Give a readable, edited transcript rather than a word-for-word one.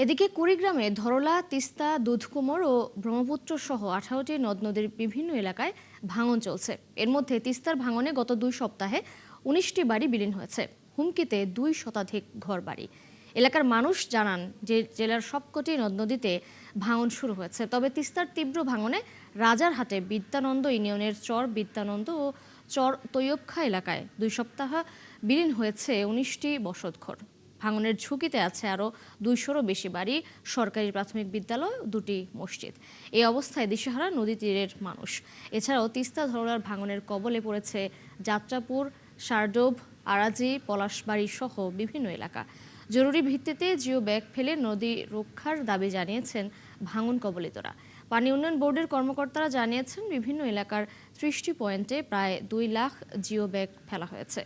এদিকে কুড়িগ্রামে ধরলা, তিস্তা, দুধকুমর ও ব্রহ্মপুত্র সহ 18টি নদ-নদীর বিভিন্ন এলাকায় ভাঙন চলছে। এর মধ্যে তিস্তার ভাঙনে গত 2 সপ্তাহে 19টি বাড়ি বিলীন হয়েছে। হুমকিতে 2 শতাধিক ঘরবাড়ি। এলাকার মানুষ জানান যে জেলার সবকটি নদ-নদীতে ভাঙন শুরু হয়েছে। তবে তিস্তার তীব্র ভাঙনে রাজারহাটে বিদ্যানন্দ ইউনিয়নের চর বিদ্যানন্দ ও চর তৈয়বখা এলাকায় 2 সপ্তাহ বিলীন হয়েছে 19টি বসতঘর। ভাঙনের ঝুঁকিতে আছে আরও 200-রও বেশি বাড়ি, সরকারি প্রাথমিক বিদ্যালয়, 2টি মসজিদ। এই অবস্থায় দিশেহারা নদী তীরের মানুষ। এছাড়াও তিস্তা ধরলার ভাঙনের কবলে পড়েছে যাত্রাপুর, শারডোভ, আরাজি, পলাশবাড়ি সহ বিভিন্ন এলাকা। জরুরি ভিত্তিতে জিও ব্যাগ ফেলে নদী রক্ষার দাবি জানিয়েছেন ভাঙন কবলিতরা। পানি উন্নয়ন বোর্ডের কর্মকর্তারা জানিয়েছেন বিভিন্ন এলাকার 30টি পয়েন্টে প্রায় 2 লাখ জিও ব্যাগ ফেলা হয়েছে।